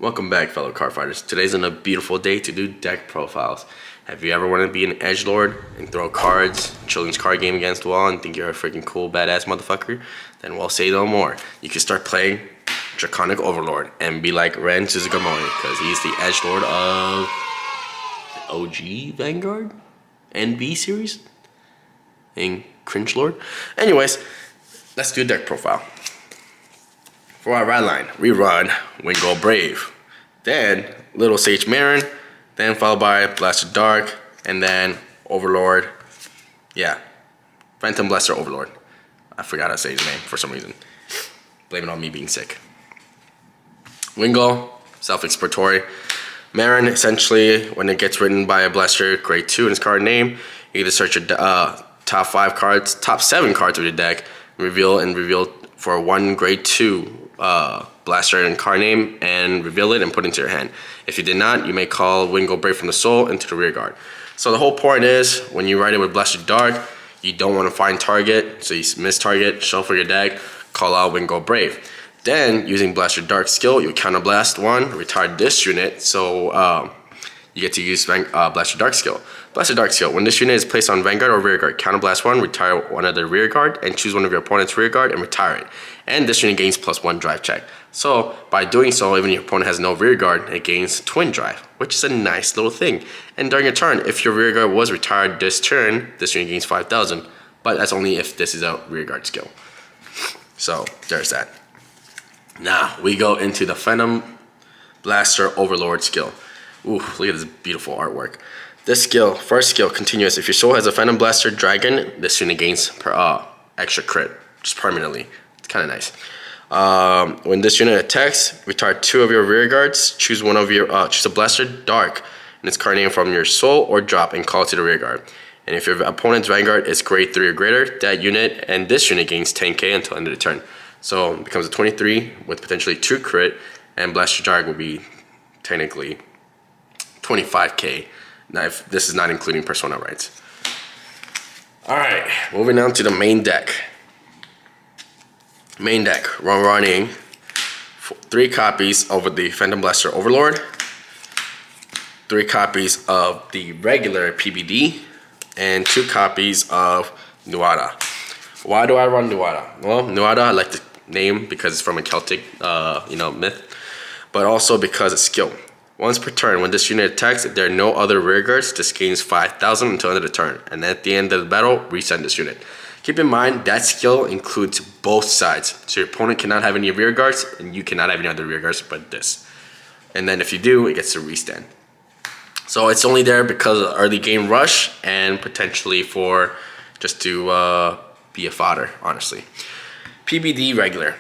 Welcome back, fellow card fighters. Today's a beautiful day to do deck profiles. Have you ever wanted to be an edgelord and throw cards, children's card game against the wall and think you're a freaking cool, badass motherfucker? Then we'll say no more. You can start playing Draconic Overlord and be like Ren Suzugamori, because he's the edgelord of the OG Vanguard NB series and Cringe Lord. Anyways, let's do a deck profile. For our red line, we run Wingo Brave, then Little Sage Marin, then followed by Blaster Dark, and then Overlord. Yeah, Phantom Blaster Overlord. I forgot how to say his name for some reason. Blame it on me being sick. Wingo, self-explanatory. Marin, essentially, when it gets written by a Blaster, grade 2 in its card name, you either search your top 5 cards, top 7 cards of your deck, reveal for one grade 2 Blaster and card name, and reveal it and put it into your hand. If you did not, you may call Wingo Brave from the Soul into the rear guard. So the whole point is, when you write it with Blaster Dark, you don't want to find target, so you miss target, shuffle your deck, call out Wingo Brave. Then, using Blaster Dark skill, you counterblast one, retire this unit, so you get to use Blaster Dark skill. Blaster Dark skill, when this unit is placed on Vanguard or rear guard, counterblast one, retire one of the rear guard, and choose one of your opponent's rear guard and retire it. And this unit gains +1 drive check. So, by doing so, even if your opponent has no rear guard, it gains twin drive, which is a nice little thing. And during your turn, if your rear guard was retired this turn, this unit gains 5,000. But that's only if this is a rear guard skill. So, there's that. Now, we go into the Phantom Blaster Overlord skill. Ooh, look at this beautiful artwork. This skill, first skill, continuous. If your soul has a Phantom Blaster Dragon, this unit gains extra crit, just permanently. It's kind of nice. When this unit attacks, retire 2 of your rear guards. Choose one of your choose a Blaster Dark and its card name from your soul or drop and call it to the rear guard. And if your opponent's Vanguard is grade 3 or greater, that unit and this unit gains 10k until end of the turn. So it becomes a 23 with potentially 2 crit, and Blaster Dark will be technically 25k. Now, if this is not including Persona rights. Alright, moving on to the main deck. Main deck, we're running 3 copies of the Phantom Blaster Overlord, 3 copies of the regular PBD, and 2 copies of Nuada. Why do I run Nuada? Well, Nuada I like the name because it's from a Celtic myth, but also because it's skill. Once per turn, when this unit attacks, if there are no other rear guards, this gains 5,000 until end of the turn. And at the end of the battle, reset this unit. Keep in mind, that skill includes both sides. So your opponent cannot have any rear guards, and you cannot have any other rear guards but this. And then if you do, it gets to restand. So it's only there because of early game rush and potentially for just to be a fodder, honestly. PBD regular.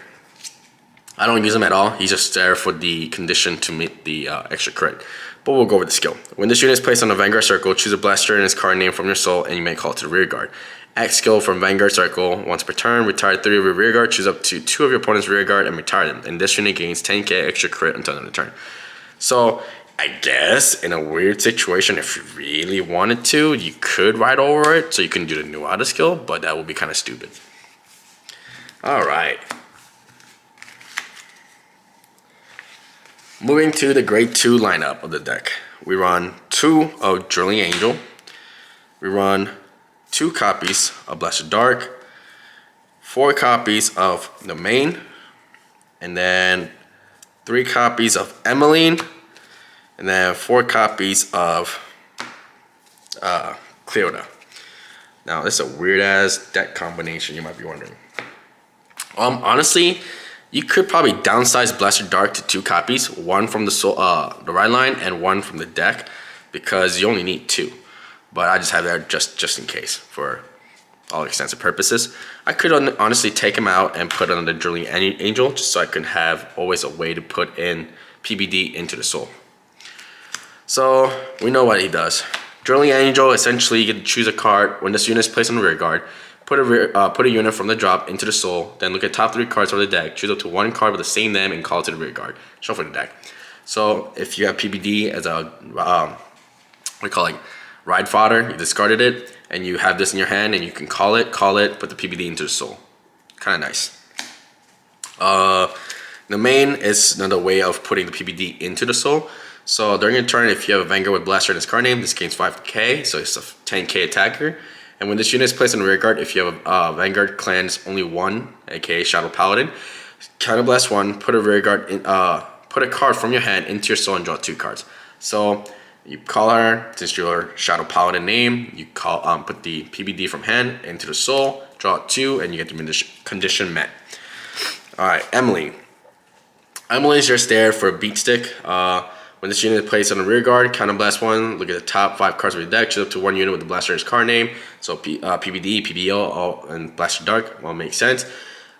I don't use him at all. He's just there for the condition to meet the extra crit. But we'll go over the skill. When this unit is placed on a Vanguard circle, choose a Blaster and its card name from your soul, and you may call it to the rear guard. Act skill from Vanguard circle. Once per turn, retire 3 of your rear guard, choose up to 2 of your opponent's rear guard, and retire them. And this unit gains 10k extra crit until the end of the turn. So, I guess in a weird situation, if you really wanted to, you could ride over it, so you can do the Nuada skill, but that would be kind of stupid. Alright. Moving to the grade 2 lineup of the deck. We run 2 of Drilling Angel. We run 2 copies of Blaster Dark. 4 copies of the main. And then 3 copies of Emmeline. And then 4 copies of Cleota. Now, this is a weird ass deck combination, you might be wondering. Honestly, you could probably downsize Blaster Dark to 2 copies, 1 from the right line and 1 from the deck, because you only need 2. But I just have that just in case for all extensive purposes. I could honestly take him out and put on the Drilling Angel, just so I can have always a way to put in PBD into the soul. So we know what he does. Drilling Angel, essentially you get to choose a card. When this unit is placed on the rear guard, put a unit from the drop into the soul, then look at top 3 cards from the deck, choose up to 1 card with the same name and call it to the rear guard. Shuffle the deck. So if you have PBD as a ride fodder, you discarded it, and you have this in your hand and you can call it, put the PBD into the soul. Kind of nice. The main is another way of putting the PBD into the soul. So during your turn, if you have a Vanguard with Blaster in its card name, this gains 5k, so it's a 10k attacker. And when this unit is placed on the rear guard, if you have a Vanguard clan's only one, aka Shadow Paladin, Counter Blast 1, put a rear guard in, put a card from your hand into your soul and draw 2 cards. So you call her, since your Shadow Paladin name, you call put the PBD from hand into the soul, draw 2, and you get the condition met. Alright, Emily. Emily is just there for a beat stick. When this unit is placed on the rear guard, Counter Blast 1, look at the top 5 cards of your deck, choose up to 1 unit with the Blaster in its card name. So PBD, PBO, and Blaster Dark, all make sense.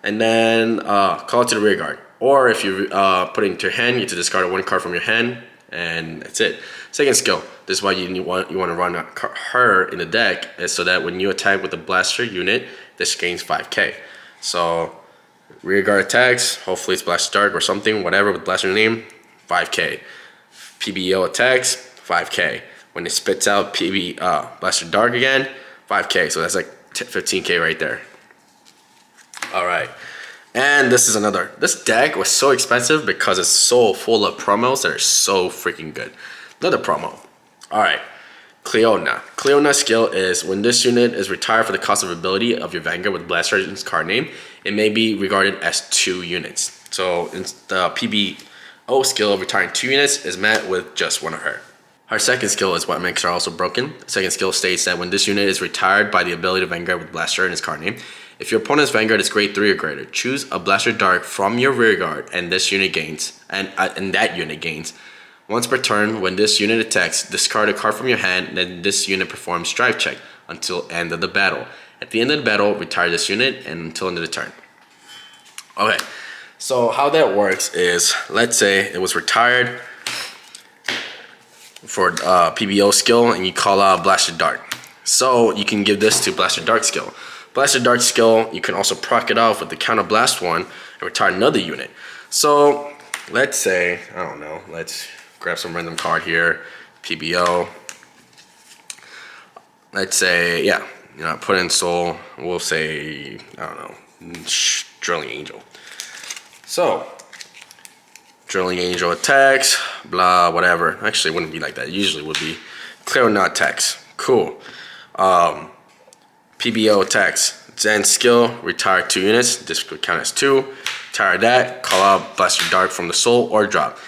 And then call it to the rear guard. Or if you put it into your hand, you get to discard 1 card from your hand, and that's it. Second skill, this is why you want to run her in the deck, is so that when you attack with the Blaster unit, this gains 5k. So rear guard attacks, hopefully it's Blaster Dark or something, whatever, with Blaster name, 5k. PBO attacks, 5k. When it spits out Blaster Dark again, 5k. So that's like 15k right there. Alright. And this is another. This deck was so expensive because it's so full of promos that are so freaking good. Another promo. Alright. Cleona. Cleona's skill is when this unit is retired for the cost of ability of your Vanguard with Blaster in its card name, it may be regarded as 2 units. So in the PBO skill of retiring 2 units is met with just 1 of her. Her second skill is what makes her also broken. The second skill states that when this unit is retired by the ability of Vanguard with Blaster in its card name, if your opponent's Vanguard is grade 3 or greater, choose a Blaster Dark from your rear guard and this unit gains, and that unit gains. Once per turn, when this unit attacks, discard a card from your hand, then this unit performs Drive Check until end of the battle. At the end of the battle, retire this unit and until end of the turn. Okay, so how that works is, let's say it was retired for PBO skill and you call out Blaster Dark. So you can give this to Blaster Dark skill. Blaster Dark skill, you can also proc it off with the Counter Blast 1 and retire another unit. So let's say, I don't know, let's grab some random card here, PBO. Let's say, yeah, you know, put in soul, we'll say, I don't know, Drilling Angel. So, Drilling Angel attacks, blah, whatever. Actually, it wouldn't be like that. It usually would be Cleona attacks. Cool. PBO attacks. Zen skill, retire 2 units. This would count as 2. Retire that, call out Blaster Dark from the soul or drop.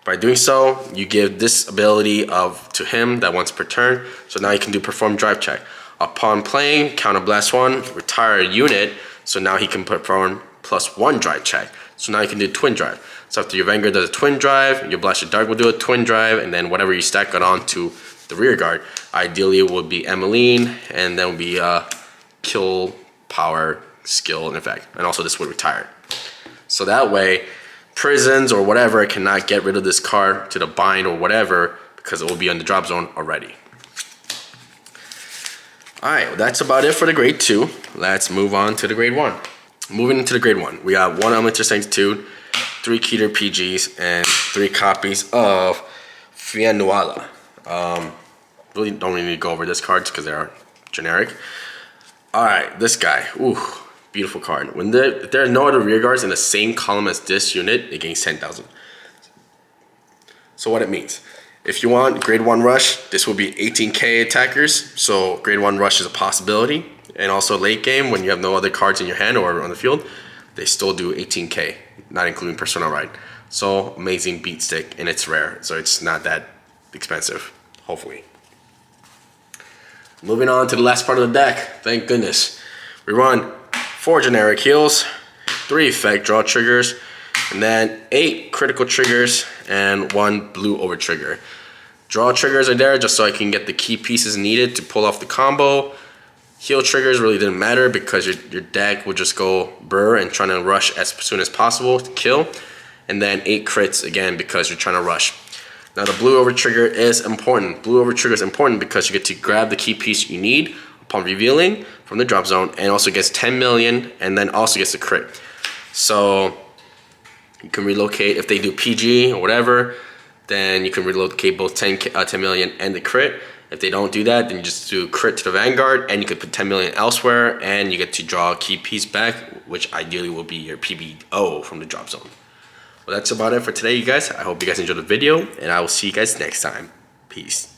By doing so, you give this ability to him that once per turn. So now you can do Perform Drive Check. Upon playing, Counter Blast 1, retire a unit. So now he can perform +1 Drive Check. So now you can do Twin Drive. So after your Vanguard does a Twin Drive, your Blaster Dark will do a Twin Drive, and then whatever you stack it on to the rear guard. Ideally, it would be Emmeline, and then would be Kill Power skill in effect. And also this would retire. So that way, prisons or whatever cannot get rid of this card to the bind or whatever because it will be on the drop zone already. Alright, well, that's about it for the grade 2. Let's move on to the grade 1. Moving into the grade 1, we got 1 Elemental Sanctitude, 3 Keter PGs, and 3 copies of Fianuala. Really don't need to go over this cards because they are generic. Alright, this guy. Ooh, beautiful card. When if there are no other rear guards in the same column as this unit, it gains 10,000. So what it means, if you want grade 1 rush, this will be 18k attackers. So grade 1 rush is a possibility. And also late game, when you have no other cards in your hand or on the field, they still do 18k, not including Persona Ride. So amazing beat stick, and it's rare, so it's not that expensive, hopefully. Moving on to the last part of the deck, thank goodness. We run 4 generic heals, 3 effect draw triggers, and then 8 critical triggers and 1 blue over trigger. Draw triggers are there just so I can get the key pieces needed to pull off the combo. Heal triggers really didn't matter because your deck would just go burr and trying to rush as soon as possible to kill. And then 8 crits again because you're trying to rush. Now the blue over trigger is important. Blue over trigger is important because you get to grab the key piece you need upon revealing from the drop zone, and also gets 10 million and then also gets a crit. So you can relocate if they do PG or whatever, then you can relocate both 10 million and the crit. If they don't do that, then you just do crit to the Vanguard and you could put 10 million elsewhere and you get to draw a key piece back, which ideally will be your PBO from the drop zone. Well, that's about it for today, you guys. I hope you guys enjoyed the video, and I will see you guys next time. Peace.